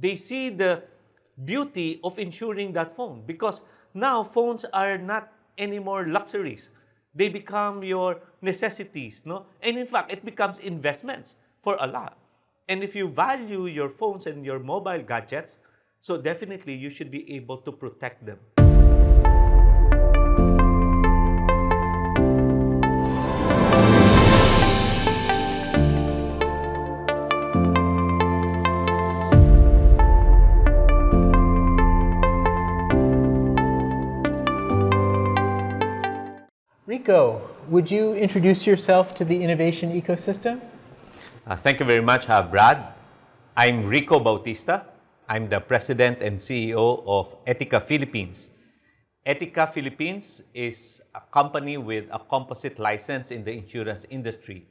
they see the beauty of insuring that phone, because now phones are not anymore luxuries. They become your necessities, no? And in fact, it becomes investments for a lot. And if you value your phones and your mobile gadgets, so definitely you should be able to protect them. Rico, would you introduce yourself to the innovation ecosystem? Thank you very much, Brad. I'm Rico Bautista. I'm the President and CEO of Etiqa Philippines. Etiqa Philippines is a company with a composite license in the insurance industry.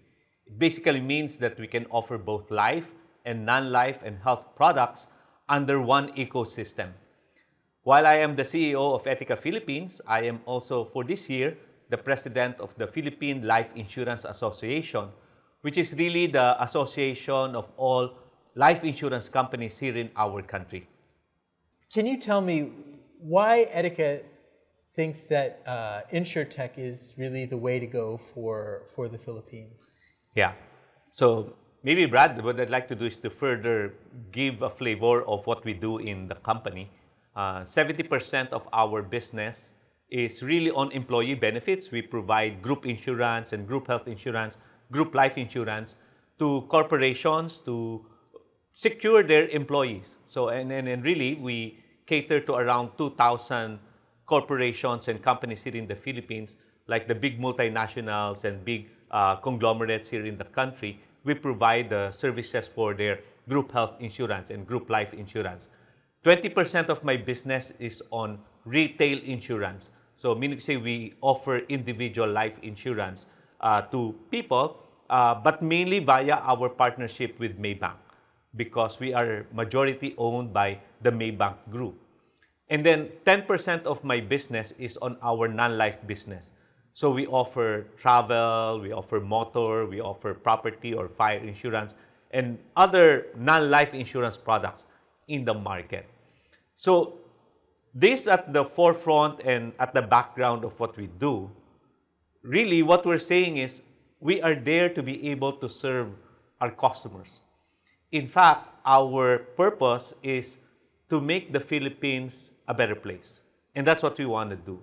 It basically means that we can offer both life and non-life and health products under one ecosystem. While I am the CEO of Etiqa Philippines, I am also, for this year, the President of the Philippine Life Insurance Association, which is really the association of all life insurance companies here in our country. Can you tell me why Etiqa thinks that Insuretech is really the way to go for the Philippines? Yeah. So maybe, Brad, what I'd like to do is to further give a flavor of what we do in the company. 70% of our business is really on employee benefits. We provide group insurance and group health insurance, group life insurance to corporations to secure their employees. So, and really, we cater to around 2,000 corporations and companies here in the Philippines, like the big multinationals and big conglomerates here in the country. We provide the services for their group health insurance and group life insurance. 20% of my business is on retail insurance. So meaning to say we offer individual life insurance to people, but mainly via our partnership with Maybank, because we are majority owned by the Maybank Group. And then 10% of my business is on our non-life business. So we offer travel, we offer motor, we offer property or fire insurance, and other non-life insurance products in the market. So this at the forefront and at the background of what we do, really what we're saying is we are there to be able to serve our customers. In fact, our purpose is to make the Philippines a better place. And that's what we want to do.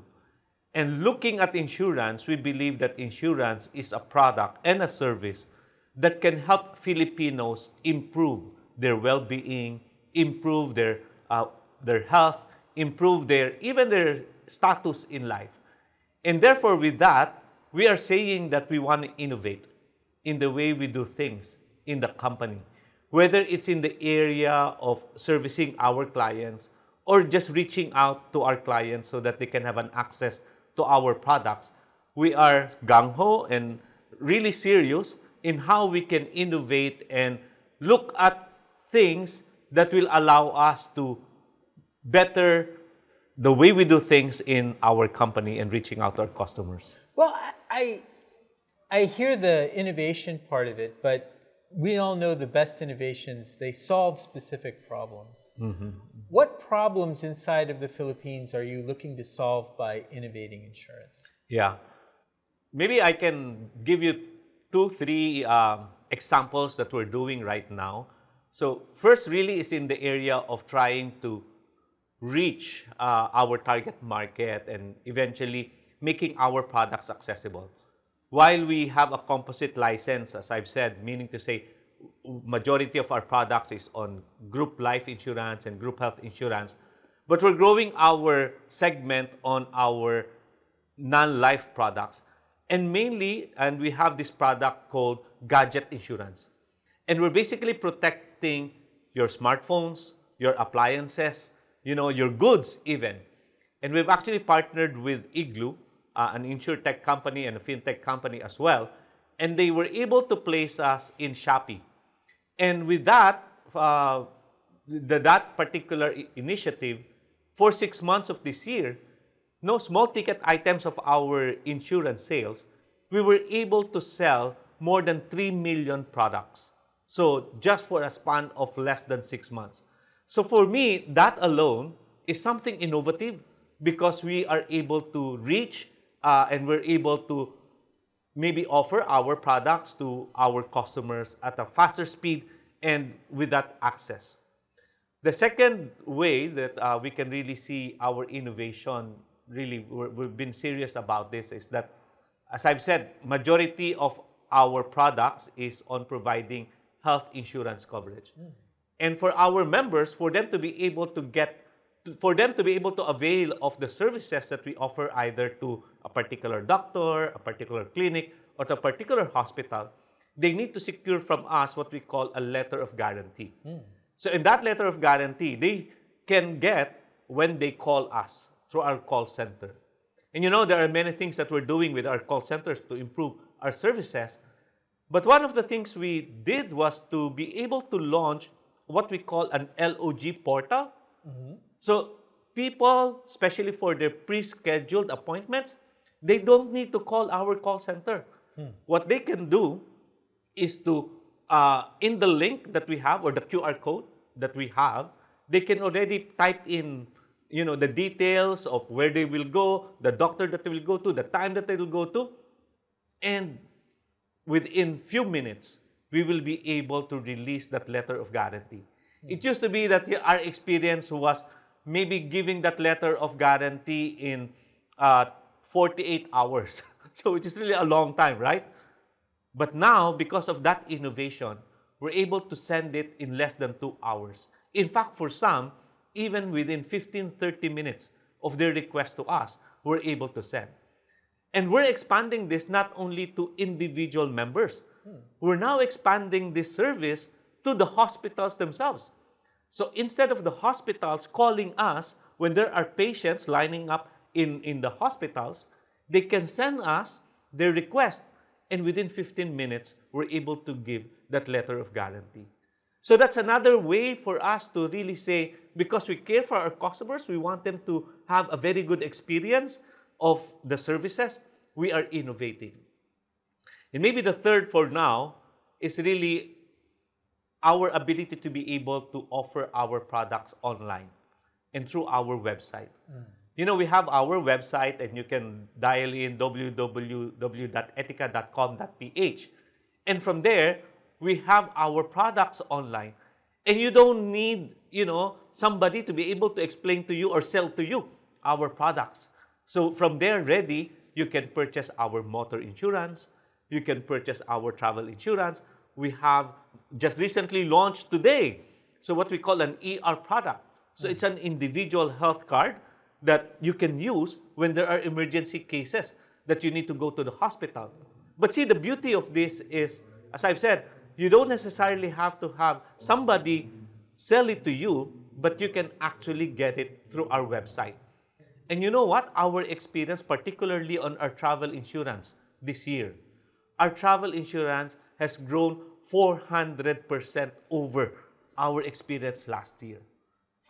And looking at insurance, we believe that insurance is a product and a service that can help Filipinos improve their well-being, improve their health, improve even their status in life. And therefore, with that, we are saying that we want to innovate in the way we do things in the company, whether it's in the area of servicing our clients or just reaching out to our clients so that they can have an access to our products. We are gung-ho and really serious in how we can innovate and look at things that will allow us to better the way we do things in our company and reaching out to our customers. Well, I hear the innovation part of it, but we all know the best innovations, they solve specific problems. Mm-hmm. What problems inside of the Philippines are you looking to solve by innovating insurance? Yeah. Maybe I can give you 2-3 examples that we're doing right now. So first really is in the area of trying to reach our target market and eventually making our products accessible. While we have a composite license, as I've said, meaning to say majority of our products is on group life insurance and group health insurance, but we're growing our segment on our non-life products. And mainly, and we have this product called gadget insurance. And we're basically protecting your smartphones, your appliances, your goods even. And we've actually partnered with Igloo, an Insuretech company and a fintech company as well. And they were able to place us in Shopee. And with that, that particular initiative, for 6 months of this year, no small ticket items of our insurance sales, we were able to sell more than 3 million products. So just for a span of less than 6 months. So for me, that alone is something innovative because we are able to reach and we're able to maybe offer our products to our customers at a faster speed and with that access. The second way that we can really see our innovation, really, we've been serious about this, is that, as I've said, majority of our products is on providing health insurance coverage. And for our members, for them to be able to avail of the services that we offer either to a particular doctor, a particular clinic, or to a particular hospital, they need to secure from us what we call a letter of guarantee. So in that letter of guarantee, they can get when they call us through our call center. And you know, there are many things that we're doing with our call centers to improve our services. But one of the things we did was to be able to launch what we call an LOG portal. So people, especially for their pre-scheduled appointments, they don't need to call our call center. What they can do is to, in the link that we have or the QR code that we have, they can already type in, you know, the details of where they will go, the doctor that they will go to, the time that they will go to, and within few minutes, we will be able to release that letter of guarantee. It used to be that our experience was maybe giving that letter of guarantee in 48 hours. So which is really a long time, right? But now, because of that innovation, we're able to send it in less than 2 hours. In fact, for some, even within 15-30 minutes of their request to us, we're able to send. And we're expanding this not only to individual members. We're now expanding this service to the hospitals themselves. So instead of the hospitals calling us when there are patients lining up in the hospitals, they can send us their request. And within 15 minutes, we're able to give that letter of guarantee. So that's another way for us to really say, because we care for our customers, we want them to have a very good experience of the services, we are innovating. And maybe the third for now is really our ability to be able to offer our products online and through our website. You know, we have our website and you can dial in www.etiqa.com.ph. And from there, we have our products online. And you don't need, you know, somebody to be able to explain to you or sell to you our products. So from there ready, you can purchase our motor insurance. You can purchase our travel insurance. We have just recently launched today, so what we call an ER product. So it's an individual health card that you can use when there are emergency cases that you need to go to the hospital. But see, the beauty of this is, as I've said, you don't necessarily have to have somebody sell it to you, but you can actually get it through our website. And you know what? Our experience, particularly on our travel insurance this year, our travel insurance has grown 400% over our experience last year.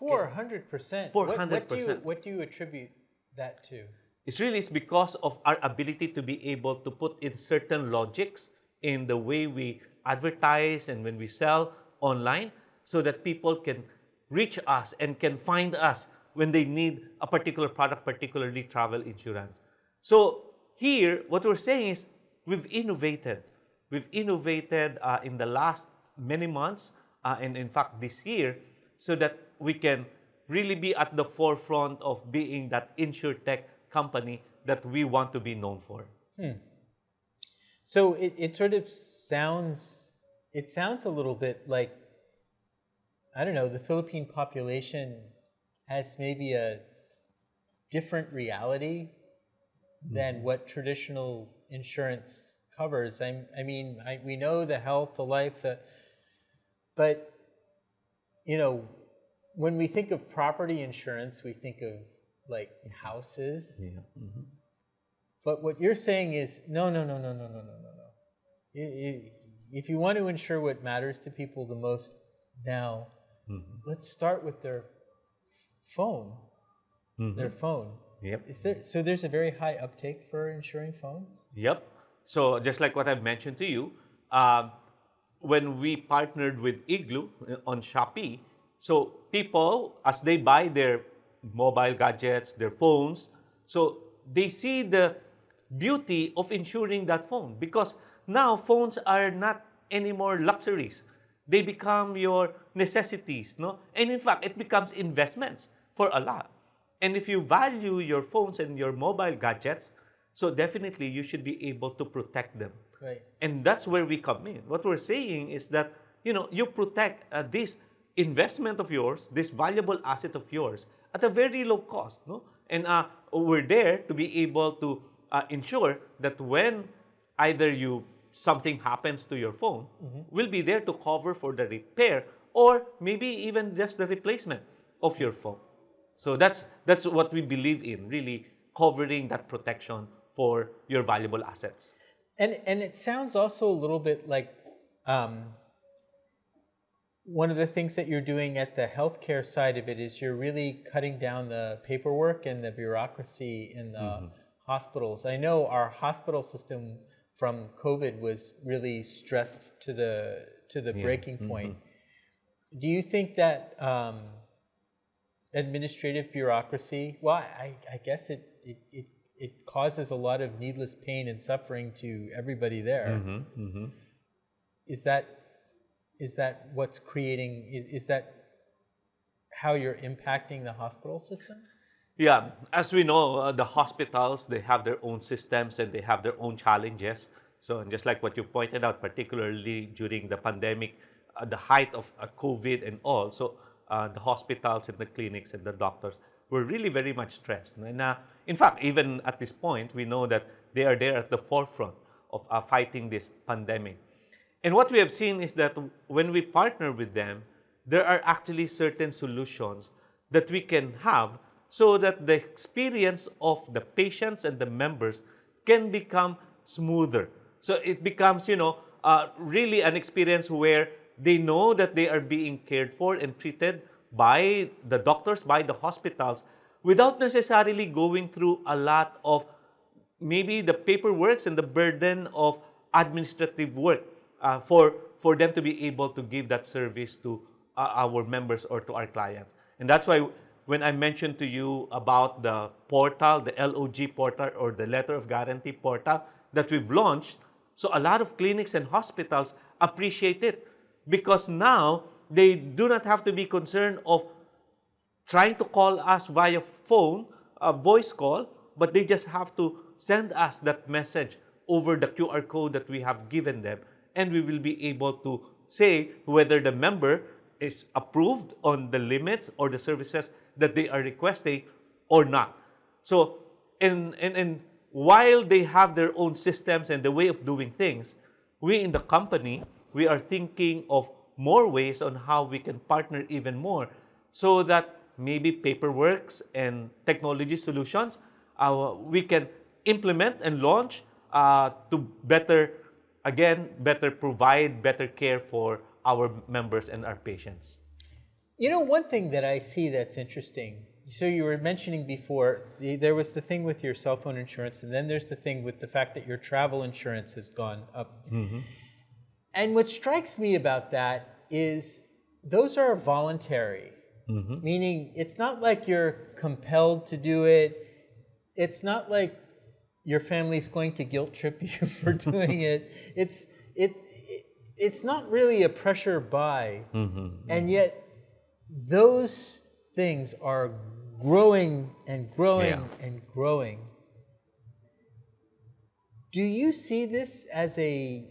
400%. 400%. What do you attribute that to? It's really because of our ability to be able to put in certain logics in the way we advertise and when we sell online so that people can reach us and can find us when they need a particular product, particularly travel insurance. So here, what we're saying is we've innovated. We've innovated in the last many months and in fact this year so that we can really be at the forefront of being that Insuretech company that we want to be known for. So it sort of sounds a little bit like, I don't know, the Philippine population has maybe a different reality than what traditional insurance covers. We know the health, the life, but you know, when we think of property insurance, we think of like houses. Yeah. But what you're saying is no. If you want to insure what matters to people the most now, let's start with their phone. Their phone. Yep. So there's a very high uptake for insuring phones? Yep. So just like what I've mentioned to you, when we partnered with Igloo on Shopee, so people, as they buy their mobile gadgets, their phones, so they see the beauty of insuring that phone, because now phones are not anymore luxuries. They become your necessities, no? And in fact, it becomes investments for a lot. And if you value your phones and your mobile gadgets, so definitely you should be able to protect them. Right. And that's where we come in. What we're saying is that, you protect this investment of yours, this valuable asset of yours, at a very low cost, no? And we're there to be able to ensure that when either something happens to your phone, we'll be there to cover for the repair, or maybe even just the replacement of your phone. So that's what we believe in, really covering that protection for your valuable assets. And it sounds also a little bit like one of the things that you're doing at the healthcare side of it is you're really cutting down the paperwork and the bureaucracy in the hospitals. I know our hospital system from COVID was really stressed to the breaking point. Do you think that administrative bureaucracy, well, I guess it causes a lot of needless pain and suffering to everybody there. Is that what's creating, is that how you're impacting the hospital system? Yeah, as we know, the hospitals, they have their own systems and they have their own challenges. So just like what you pointed out, particularly during the pandemic, the height of COVID and all, so the hospitals and the clinics and the doctors were really very much stressed. And in fact, even at this point, we know that they are there at the forefront of fighting this pandemic. And what we have seen is that when we partner with them, there are actually certain solutions that we can have so that the experience of the patients and the members can become smoother. So it becomes, really an experience where they know that they are being cared for and treated by the doctors, by the hospitals, without necessarily going through a lot of maybe the paperwork and the burden of administrative work for them to be able to give that service to our members or to our clients. And that's why when I mentioned to you about the portal, the LOG portal or the Letter of Guarantee portal that we've launched, so a lot of clinics and hospitals appreciate it because now they do not have to be concerned of trying to call us via phone, a voice call, but they just have to send us that message over the QR code that we have given them, and we will be able to say whether the member is approved on the limits or the services that they are requesting or not. So, and while they have their own systems and the way of doing things, we in the company, we are thinking of more ways on how we can partner even more so that maybe paperwork and technology solutions we can implement and launch to better provide better care for our members and our patients. One thing that I see that's interesting, so you were mentioning before, there was the thing with your cell phone insurance, and then there's the thing with the fact that your travel insurance has gone up. And what strikes me about that is those are voluntary, meaning it's not like you're compelled to do it. It's not like your family's going to guilt trip you for doing it. It's not really a pressure buy, and yet those things are growing and growing and growing. Do you see this as a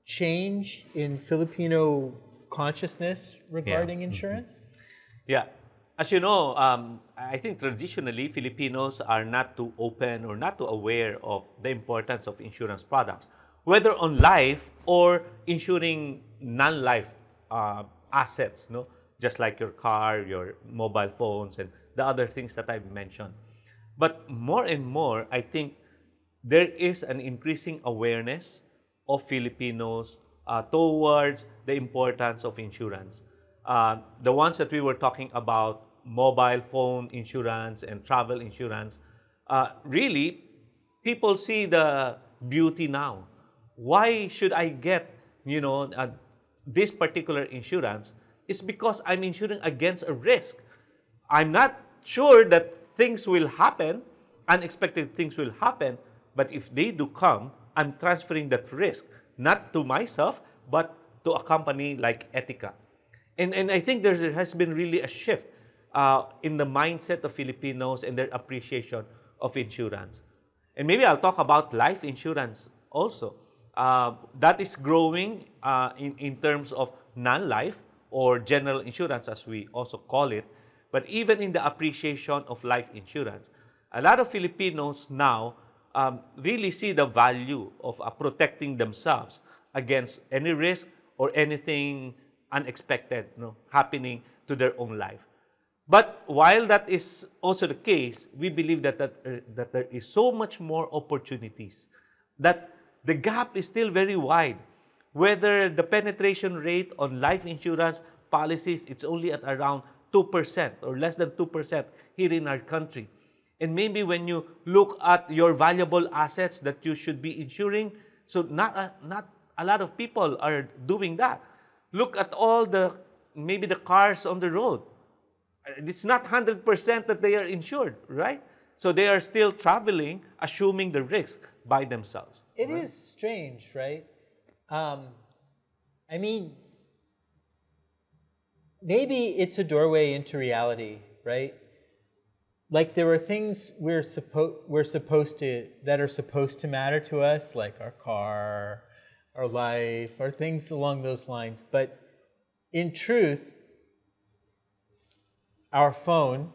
change in Filipino consciousness regarding insurance? Yeah. As you know, I think traditionally Filipinos are not too open or not too aware of the importance of insurance products, whether on life or insuring non-life assets, just like your car, your mobile phones, and the other things that I've mentioned. But more and more, I think there is an increasing awareness of Filipinos towards the importance of insurance. The ones that we were talking about, mobile phone insurance and travel insurance, really, people see the beauty now. Why should I get, this particular insurance is because I'm insuring against a risk. I'm not sure that things will happen, unexpected things will happen, but if they do come, I'm transferring that risk, not to myself, but to a company like Etiqa. And I think there has been really a shift in the mindset of Filipinos and their appreciation of insurance. And maybe I'll talk about life insurance also. That is growing in terms of non-life or general insurance, as we also call it. But even in the appreciation of life insurance, a lot of Filipinos now really see the value of protecting themselves against any risk or anything unexpected happening to their own life. But while that is also the case, we believe that there is so much more opportunities, that the gap is still very wide. Whether the penetration rate on life insurance policies, it's only at around 2% or less than 2% here in our country. And maybe when you look at your valuable assets that you should be insuring, so not a lot of people are doing that. Look at all maybe the cars on the road. It's not 100% that they are insured, right? So they are still traveling, assuming the risk by themselves. It is strange, right? I mean, maybe it's a doorway into reality, right? Like there are things we're supposed to that are supposed to matter to us, like our car, our life, or things along those lines. But in truth, our phone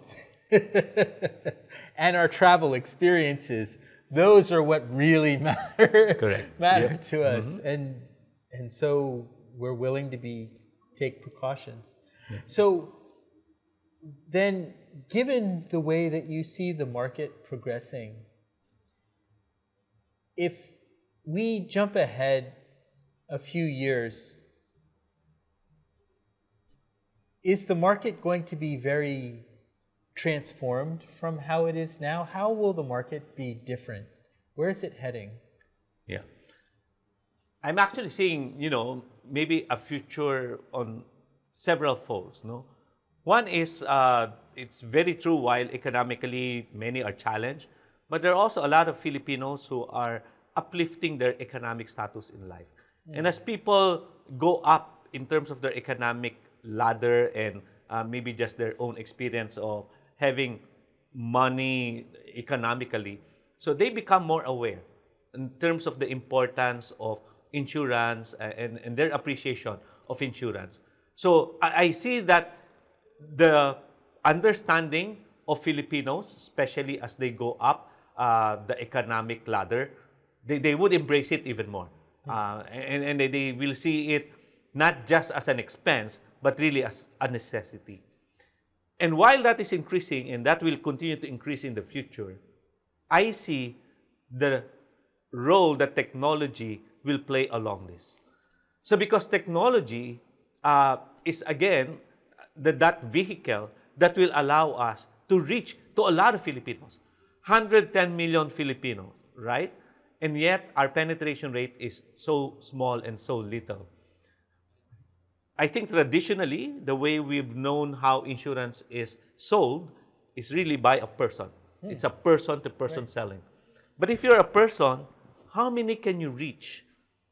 and our travel experiences, those are what really matter to us. Mm-hmm. And so we're willing to take precautions. Yeah. So then, given the way that you see the market progressing, if we jump ahead a few years, is the market going to be very transformed from how it is now? How will the market be different? Where is it heading? Yeah. I'm actually seeing, maybe a future on several folds, One is, it's very true, while economically many are challenged, but there are also a lot of Filipinos who are uplifting their economic status in life. Mm. And as people go up in terms of their economic ladder and maybe just their own experience of having money economically, so they become more aware in terms of the importance of insurance and their appreciation of insurance. So I see that the understanding of Filipinos, especially as they go up the economic ladder, they would embrace it even more. And they will see it not just as an expense, but really as a necessity. And while that is increasing, and that will continue to increase in the future, I see the role that technology will play along this. So because technology is, again, that vehicle that will allow us to reach to a lot of Filipinos, 110 million Filipinos, right? And yet our penetration rate is so small and so little. I think traditionally, the way we've known how insurance is sold is really by a person. It's a person-to-person selling. But if you're a person, how many can you reach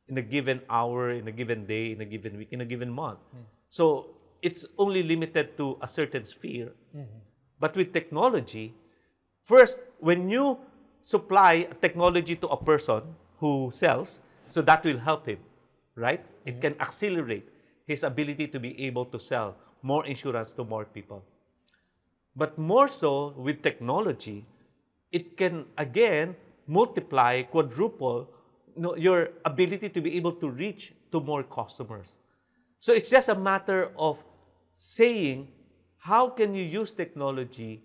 in a given hour, in a given day, in a given week, in a given month? So it's only limited to a certain sphere. But with technology, first, when you supply technology to a person who sells, so that will help him, right? It can accelerate his ability to be able to sell more insurance to more people. But more so with technology, it can again multiply, quadruple your ability to be able to reach to more customers. So it's just a matter of saying, how can you use technology,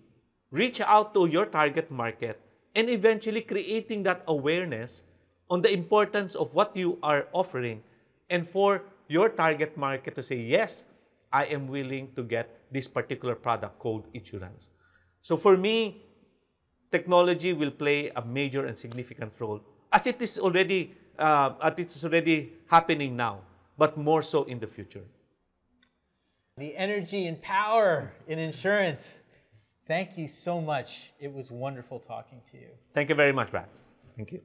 reach out to your target market, and eventually creating that awareness on the importance of what you are offering, and for your target market to say, yes, I am willing to get this particular product called insurance. So for me, technology will play a major and significant role, as it is already happening now, but more so in the future. the energy and power in insurance. Thank you so much. It was wonderful talking to you. Thank you very much, Brad. Thank you.